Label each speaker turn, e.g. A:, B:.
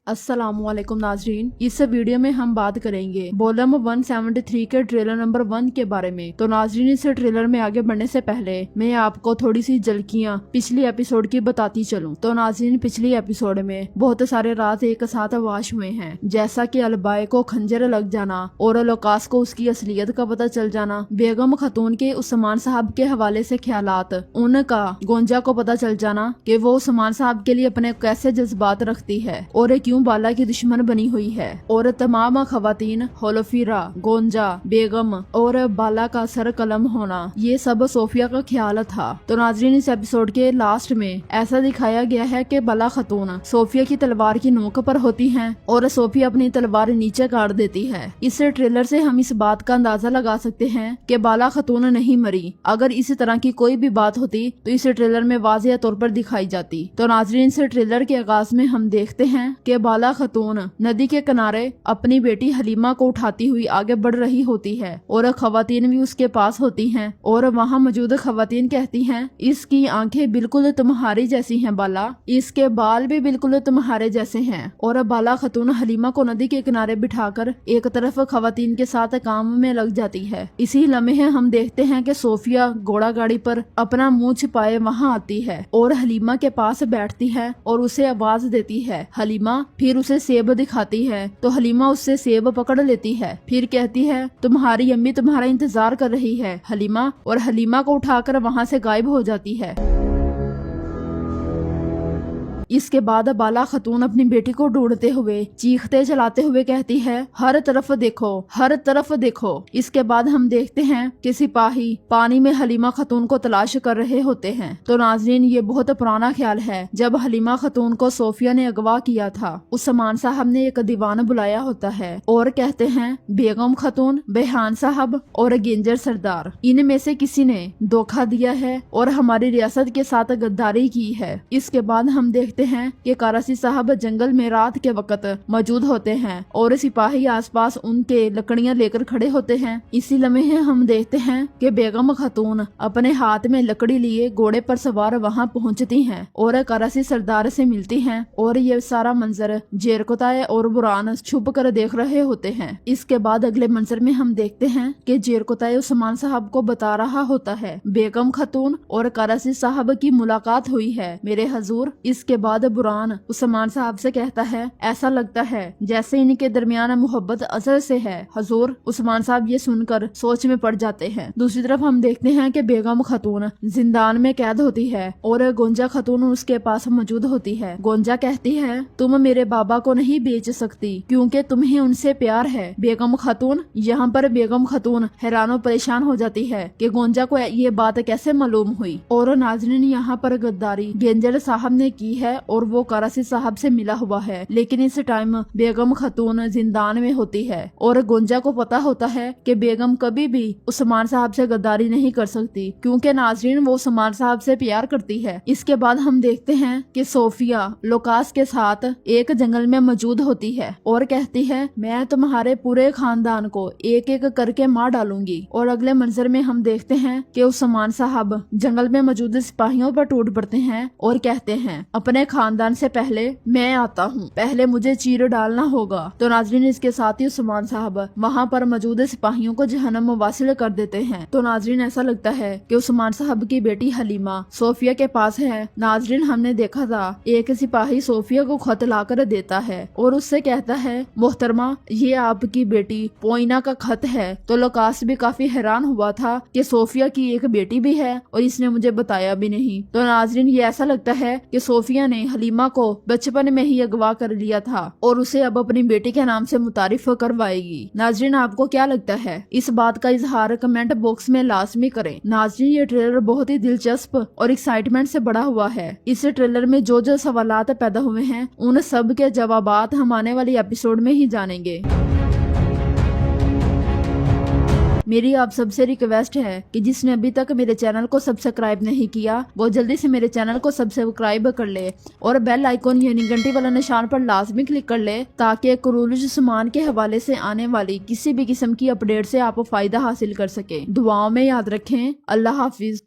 A: अस्सलाम वालेकुम नाजरीन, इस वीडियो में हम बात करेंगे वॉल्यूम 173 के ट्रेलर नंबर 1 के बारे में। तो नाजरीन, इस ट्रेलर में आगे बढ़ने से पहले मैं आपको थोड़ी सी झलकियां पिछली एपिसोड की बताती चलूं। तो नाजरीन, पिछली एपिसोड में बहुत सारे राज एक साथ वाश हुए हैं, जैसा कि अलबाए को खंजर लग जाना और लोकास को उसकी असलियत का पता चल जाना, बेगम खतून के उस्मान साहब के हवाले से ख्यालात, उनका गोंजा को पता चल जाना कि वो उस्मान साहब के लिए अपने कैसे जज्बात रखती है और क्यों बाला की दुश्मन बनी हुई है, और तमाम खवातीन होलोफीरा, गोंजा, बेगम और बाला का सर कलम होना, ये सब सोफिया का ख्याल था। तो नाजरीन, इस एपिसोड के लास्ट में ऐसा दिखाया गया है कि बाला खतून सोफिया की तलवार की नोक पर होती हैं और सोफिया अपनी तलवार नीचे काट देती है। इस ट्रेलर से हम इस बात का अंदाजा लगा सकते हैं कि बाला खतून नहीं मरी। अगर इसी तरह की कोई भी बात होती तो इस ट्रेलर में वाज़ेह तौर पर दिखाई जाती। तो नाजरीन, इस ट्रेलर के आगाज में हम देखते हैं कि बाला खतून नदी के किनारे अपनी बेटी हलीमा को उठाती हुई आगे बढ़ रही होती है और खवातीन भी उसके पास होती हैं और वहाँ मौजूद खवातीन कहती हैं, इसकी आंखें बिल्कुल तुम्हारी जैसी हैं बाला, इसके बाल भी बिल्कुल तुम्हारे जैसे हैं। और बाला खतून हलीमा को नदी के किनारे बिठाकर एक तरफ खवातीन के साथ काम में लग जाती है। इसी लम्हे हम देखते हैं कि सोफिया घोड़ा गाड़ी पर अपना मुंह छिपाए वहाँ आती है और हलीमा के पास बैठती है और उसे आवाज देती है हलीमा। फिर उसे सेब दिखाती है तो हलीमा उससे सेब पकड़ लेती है। फिर कहती है, तुम्हारी अम्मी तुम्हारा इंतजार कर रही है हलीमा, और हलीमा को उठाकर वहाँ से गायब हो जाती है। इसके बाद बाला खतून अपनी बेटी को ढूंढते हुए चीखते चलाते हुए कहती है, हर तरफ देखो, हर तरफ देखो। इसके बाद हम देखते हैं कि सिपाही पानी में हलीमा खतून को तलाश कर रहे होते हैं। तो नाजरीन, ये बहुत पुराना ख्याल है। जब हलीमा खतून को सोफिया ने अगवा किया था, उस्मान साहब ने एक दीवान बुलाया होता है और कहते हैं, बेगम खतून, बेहान साहब और गेंजर सरदार, इनमें से किसी ने धोखा दिया है और हमारी रियासत के साथ गद्दारी की है। इसके बाद हम देखते हैं कि करासी साहब जंगल में रात के वक्त मौजूद होते हैं और सिपाही आसपास उनके लकड़ियां लेकर खड़े होते हैं। इसी लम्हे हम देखते हैं कि बेगम खतून अपने हाथ में लकड़ी लिए घोड़े पर सवार वहां पहुंचती हैं और करासी सरदार से मिलती हैं और ये सारा मंजर जेरकोताय और बुरान छुप कर देख रहे होते हैं। इसके बाद अगले मंजर में हम देखते हैं कि जेरकोताय उस्मान साहब को बता रहा होता है, बेगम खतून और करासी साहब की मुलाकात हुई है मेरे हजूर। इसके बाद बुरान उस्मान साहब से कहता है, ऐसा लगता है जैसे इनके दरमियान मोहब्बत अजल से है हजूर। उस्मान साहब ये सुनकर सोच में पड़ जाते हैं। दूसरी तरफ हम देखते हैं कि बेगम खतून जिंदान में कैद होती है और गोंजा खतून उसके पास मौजूद होती है। गोंजा कहती है, तुम मेरे बाबा को नहीं बेच सकती क्योंकि तुम्हें उनसे प्यार है बेगम खतून। यहाँ पर बेगम खतून हैरान परेशान हो जाती है कि गोंजा को ये बात कैसे मालूम हुई। और नाजरीन, यहाँ पर गद्दारी गेंजर साहब ने की है और वो करासी साहब से मिला हुआ है, लेकिन इस टाइम बेगम खतून जिंदान में होती है और गोंजा को पता होता है कि बेगम कभी भी उस्मान साहब से गद्दारी नहीं कर सकती क्योंकि नाजरीन वो उस्मान साहब से प्यार करती है। इसके बाद हम देखते हैं कि सोफिया लोकास के साथ एक जंगल में मौजूद होती है और कहती है, मैं तुम्हारे पूरे खानदान को एक एक करके मार डालूंगी। और अगले मंजर में हम देखते हैं कि उस्मान साहब जंगल में मौजूद सिपाहियों पर टूट पड़ते हैं और कहते हैं, अपने खानदान से पहले मैं आता हूँ, पहले मुझे चीर डालना होगा। तो नाजरीन, इसके साथ ही उस्मान साहब वहाँ पर मौजूद सिपाहियों को जहन्नम वासिल कर देते हैं। तो नाजरीन, ऐसा लगता है कि उस्मान साहब की बेटी हलीमा सोफिया के पास है। नाजरीन, हमने देखा था एक सिपाही सोफिया को खत लाकर देता है और उससे कहता है, मोहतरमा ये आपकी बेटी पोइना का खत है। तो लोकास भी काफी हैरान हुआ था कि सोफिया की एक बेटी भी है और इसने मुझे बताया भी नहीं। तो नाजरीन, ये ऐसा लगता है कि सोफिया ने हलीमा को बचपन में ही अगवा कर लिया था और उसे अब अपनी बेटी के नाम से मुतारिफ करवाएगी। नाजरीन, आपको क्या लगता है? इस बात का इजहार कमेंट बॉक्स में लाजमी करें। नाजरीन, ये ट्रेलर बहुत ही दिलचस्प और एक्साइटमेंट से बड़ा हुआ है। इस ट्रेलर में जो जो सवालात पैदा हुए हैं उन सब के जवाबात हम आने वाली एपिसोड में ही जानेंगे। मेरी आप सबसे रिक्वेस्ट है कि जिसने अभी तक मेरे चैनल को सब्सक्राइब नहीं किया वो जल्दी से मेरे चैनल को सब्सक्राइब कर ले और बेल आइकॉन यानी घंटी वाला निशान पर लाजमी क्लिक कर ले ताकि कुरूज सामान के हवाले से आने वाली किसी भी किस्म की अपडेट से आप फायदा हासिल कर सके। दुआओं में याद रखें। अल्लाह हाफिज।